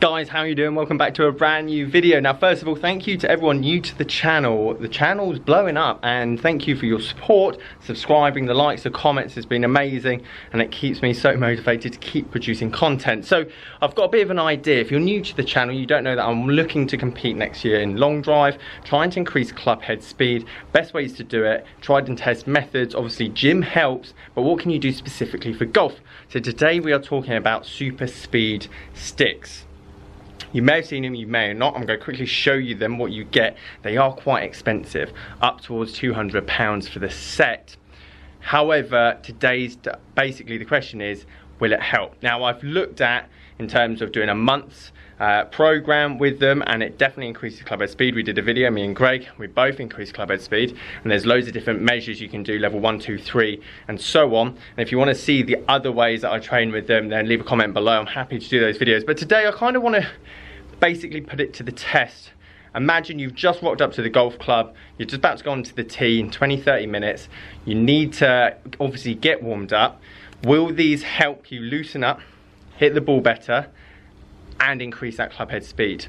Guys, how are you doing? Welcome back to a brand new video. Now, first of all, thank you to everyone new to the channel. The channel's blowing up, and thank you for your support, subscribing, the likes, the comments has been amazing, and it keeps me so motivated to keep producing content. So, I've got a bit of an idea. If you're new to the channel, you don't know that I'm looking to compete next year in long drive, trying to increase clubhead speed, best ways to do it, tried and test methods. Obviously, gym helps, but what can you do specifically for golf? So today we are talking about Superspeed sticks. You may have seen them, you may not. I'm going to quickly show you them, what you get. They are quite expensive, up towards £200 for the set. However, basically the question is, will it help? Now, I've looked at, in terms of doing a month's program with them, and it definitely increases clubhead speed. We did a video, me and Greg, we both increased clubhead speed, and there's loads of different measures you can do, level 1, 2, 3, and so on. And if you want to see the other ways that I train with them, then leave a comment below. I'm happy to do those videos. But today I kind of want to basically put it to the test. Imagine you've just walked up to the golf club, you're just about to go onto the tee in 20-30 minutes. You need to obviously get warmed up. Will these help you loosen up, hit the ball better, and increase that clubhead speed,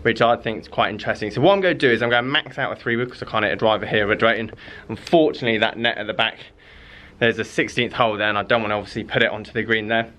which I think is quite interesting. So what I'm going to do is I'm going to max out a 3-wood because I can't hit a driver here with Drayton. Unfortunately, that net at the back, there's a 16th hole there, and I don't want to obviously put it onto the green there.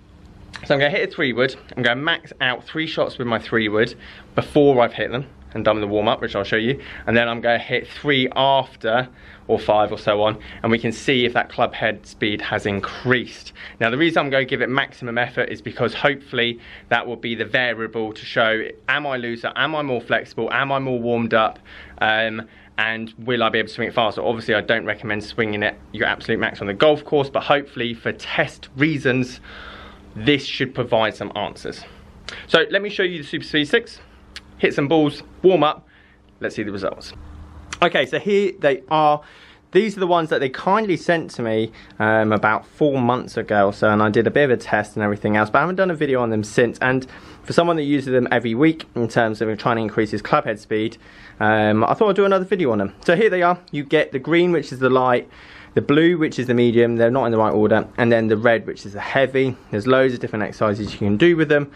So I'm going to hit a 3-wood. I'm going to max out 3 shots with my 3-wood before I've hit them and done the warm-up, which I'll show you, and then I'm going to hit 3 after, or 5 or so on, and we can see if that club head speed has increased. Now, the reason I'm going to give it maximum effort is because hopefully that will be the variable to show, am I looser, am I more flexible, am I more warmed up, and will I be able to swing it faster? Obviously, I don't recommend swinging it your absolute max on the golf course, but hopefully for test reasons, this should provide some answers. So let me show you the Superspeed sticks. Hit some balls, warm up, let's see the results. Okay, so here they are. These are the ones that they kindly sent to me about 4 months ago or so, and I did a bit of a test and everything else, but I haven't done a video on them since. And for someone that uses them every week in terms of trying to increase his clubhead speed, I thought I'd do another video on them. So here they are. You get the green, which is the light, the blue, which is the medium, they're not in the right order, and then the red, which is the heavy. There's loads of different exercises you can do with them.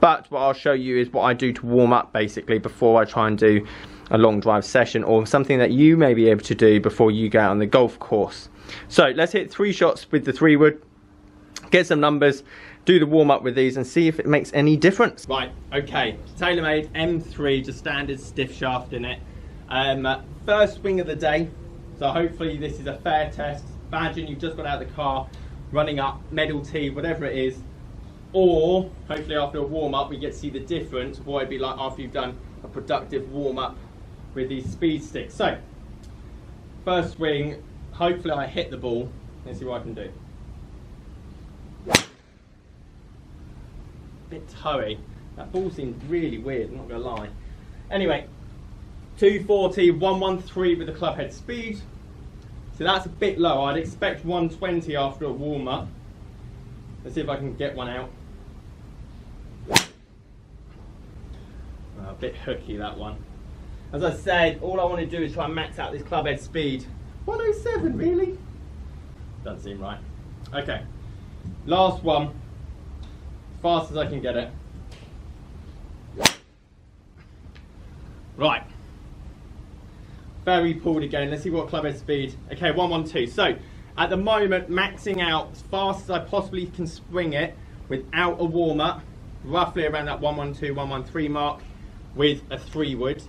But what I'll show you is what I do to warm up basically before I try and do a long drive session, or something that you may be able to do before you go out on the golf course. So let's hit 3 shots with the 3-wood, get some numbers, do the warm up with these and see if it makes any difference. Right, okay, TaylorMade M3, just standard stiff shaft in it. First swing of the day, so hopefully this is a fair test. Imagine you've just got out of the car, running up, medal tee, whatever it is. Or hopefully after a warm-up we get to see the difference of what it'd be like after you've done a productive warm-up with these speed sticks. So first swing, hopefully I hit the ball. Let's see what I can do. Bit toey. That ball seemed really weird, I'm not gonna lie. Anyway, 240, 113 with the clubhead speed. So that's a bit low. I'd expect 120 after a warm-up. Let's see if I can get one out. A bit hooky, that one. As I said, all I want to do is try and max out this clubhead speed. 107, really? Doesn't seem right. Okay, last one. As fast as I can get it. Right. Very pulled again. Let's see what clubhead speed. Okay, 112. So, at the moment, maxing out as fast as I possibly can swing it without a warm-up, roughly around that 112, 113 mark with a 3-wood.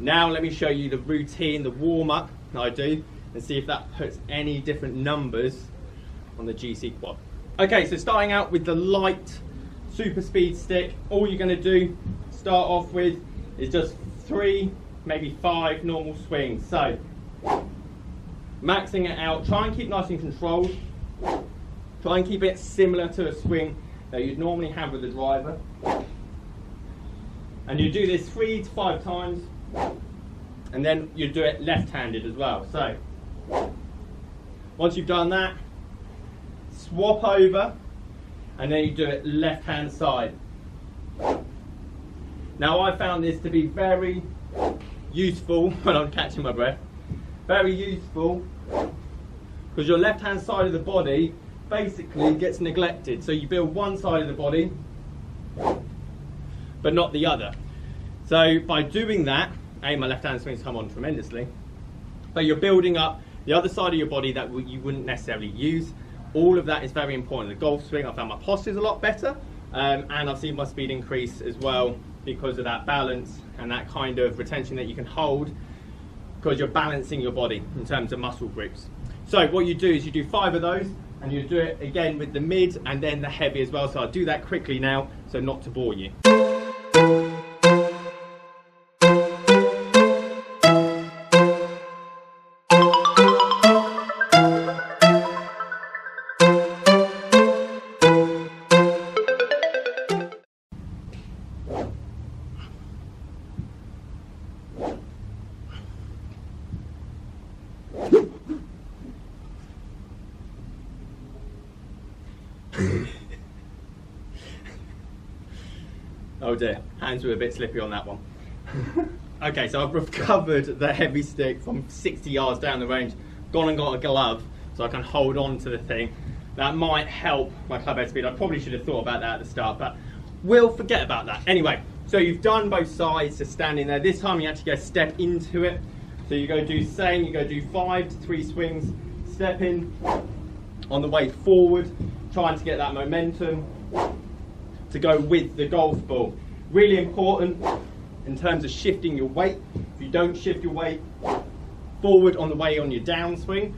Now let me show you the routine, the warm-up that I do, and see if that puts any different numbers on the GC quad. Okay, so starting out with the light Superspeed stick, all you're going to do, start off with, is just 3, maybe 5 normal swings. So, maxing it out, try and keep nice and controlled. Try and keep it similar to a swing that you'd normally have with a driver. And you do this 3 to 5 times, and then you do it left-handed as well. So, once you've done that, swap over, and then you do it left-hand side. Now I found this to be very useful when I'm catching my breath. Very useful, because your left-hand side of the body basically gets neglected. So you build one side of the body, but not the other. So by doing that, my left hand swings come on tremendously, but you're building up the other side of your body that you wouldn't necessarily use. All of that is very important. The golf swing, I found my posture's a lot better, and I've seen my speed increase as well because of that balance and that kind of retention that you can hold, because you're balancing your body in terms of muscle groups. So what you do is you do 5 of those, and you do it again with the mid and then the heavy as well. So I'll do that quickly now, so not to bore you. Oh dear, hands were a bit slippy on that one. Okay, so I've recovered the heavy stick from 60 yards down the range, gone and got a glove so I can hold on to the thing. That might help my clubhead speed. I probably should have thought about that at the start, but we'll forget about that. Anyway, so you've done both sides, so standing there. This time you actually go step into it. So you go do same, you go do 5 to 3 swings, step in on the way forward, trying to get that momentum to go with the golf ball. Really important in terms of shifting your weight. If you don't shift your weight forward on the way on your downswing,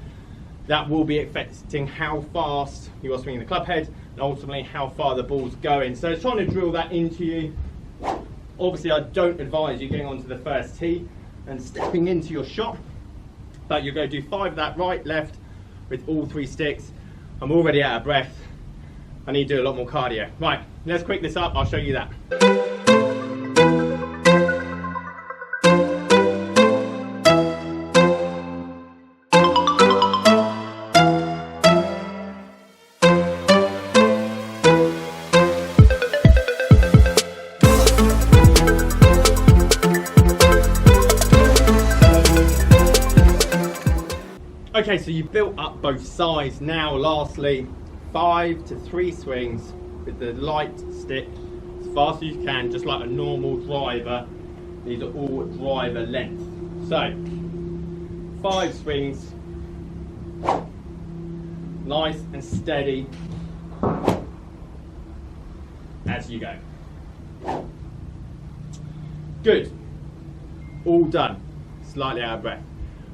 that will be affecting how fast you are swinging the club head and ultimately how far the ball's going. So it's trying to drill that into you. Obviously I don't advise you getting onto the first tee and stepping into your shot, but you're going to do 5 of that right, left with all 3 sticks. I'm already out of breath. I need to do a lot more cardio. Right, let's quick this up, I'll show you that. Okay, so you've built up both sides. Now, lastly, 5 to 3 swings with the light stick as fast as you can, just like a normal driver. These are all driver length. So, 5 swings, nice and steady as you go. Good, all done. Slightly out of breath.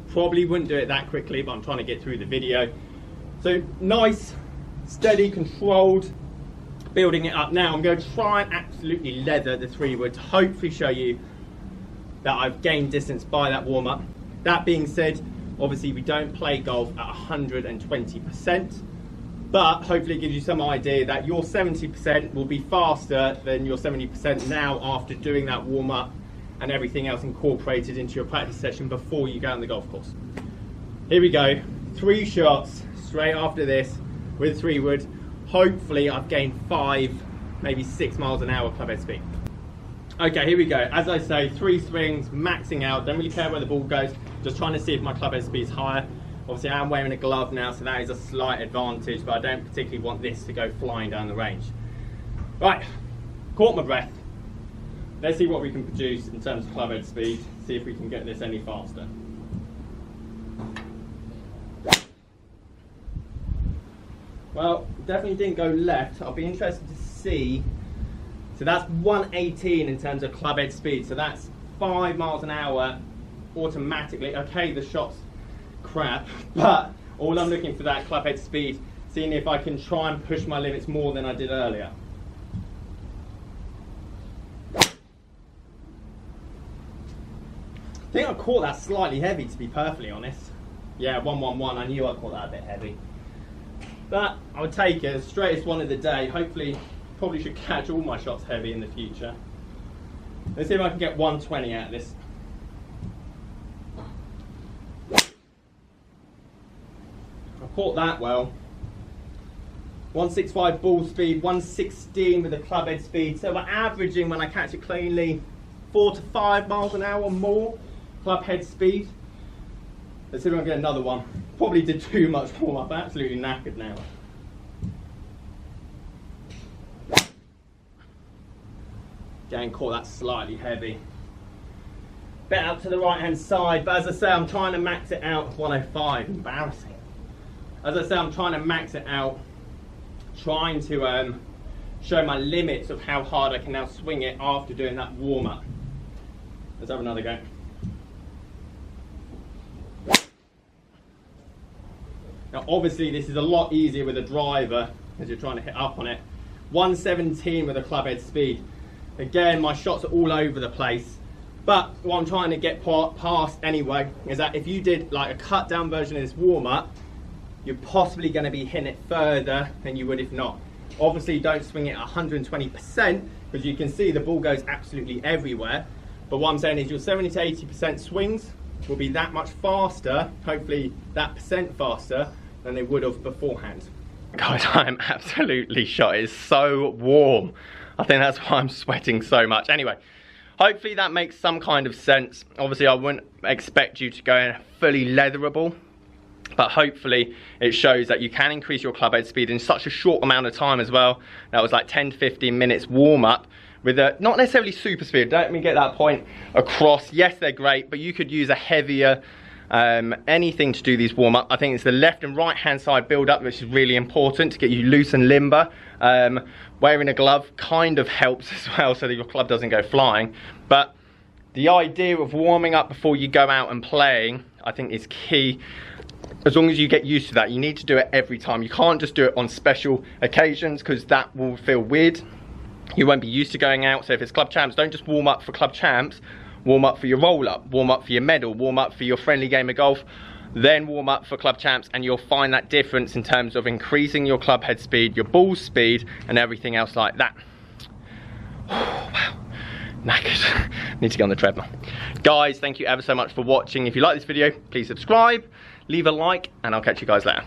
Probably wouldn't do it that quickly, but I'm trying to get through the video. So nice, steady, controlled, building it up. Now I'm going to try and absolutely leather the 3-wood to hopefully show you that I've gained distance by that warm-up. That being said, obviously we don't play golf at 120%, but hopefully it gives you some idea that your 70% will be faster than your 70% now after doing that warm-up and everything else incorporated into your practice session before you go on the golf course. Here we go, 3 shots straight after this with 3-wood. Hopefully I've gained 5, maybe 6 miles an hour clubhead speed. Okay, here we go. As I say, 3 swings, maxing out. Don't really care where the ball goes. Just trying to see if my clubhead speed is higher. Obviously I am wearing a glove now, so that is a slight advantage, but I don't particularly want this to go flying down the range. Right, caught my breath. Let's see what we can produce in terms of clubhead speed, see if we can get this any faster. Well, definitely didn't go left. I'll be interested to see. So that's 118 in terms of clubhead speed. So that's 5 miles an hour automatically. Okay, the shot's crap, but all I'm looking for that clubhead speed, seeing if I can try and push my limits more than I did earlier. I think I caught that slightly heavy, to be perfectly honest. Yeah, 111, I knew I caught that a bit heavy. But I would take it, straightest one of the day. Hopefully, probably should catch all my shots heavy in the future. Let's see if I can get 120 out of this. I caught that well. 165 ball speed, 116 with the clubhead speed. So we're averaging, when I catch it cleanly, 4 to 5 miles an hour more clubhead speed. Let's see if I can get another one. Probably did too much warm up, absolutely knackered now. Getting caught that slightly heavy. Bit out to the right hand side, but as I say, I'm trying to max it out 105. Embarrassing. As I say, I'm trying to max it out, trying to show my limits of how hard I can now swing it after doing that warm up. Let's have another go. Now obviously this is a lot easier with a driver as you're trying to hit up on it. 117 with a clubhead speed. Again, my shots are all over the place. But what I'm trying to get past anyway is that if you did like a cut down version of this warm up, you're possibly going to be hitting it further than you would if not. Obviously don't swing it at 120% because you can see the ball goes absolutely everywhere. But what I'm saying is your 70 to 80% swings will be that much faster, hopefully that percent faster than they would have beforehand. Guys, I am absolutely shot. It's so warm. I think that's why I'm sweating so much. Anyway, hopefully that makes some kind of sense. Obviously I wouldn't expect you to go in fully leatherable, but hopefully it shows that you can increase your clubhead speed in such a short amount of time as well. That was like 10 to 15 minutes warm up with a, not necessarily super speed, don't let me get that point across. Yes, they're great, but you could use a heavier anything to do these warm up. I think it's the left and right hand side build up which is really important to get you loose and limber. Wearing a glove kind of helps as well so that your club doesn't go flying, but the idea of warming up before you go out and playing I think is key. As long as you get used to that, you need to do it every time. You can't just do it on special occasions because that will feel weird. You won't be used to going out. So if it's club champs, don't just warm up for club champs. Warm up for your roll up, warm up for your medal, warm up for your friendly game of golf, then warm up for club champs, and you'll find that difference in terms of increasing your club head speed, your ball speed, and everything else like that. Wow, knackered. Need to get on the treadmill. Guys, thank you ever so much for watching. If you like this video, please subscribe, leave a like, and I'll catch you guys later.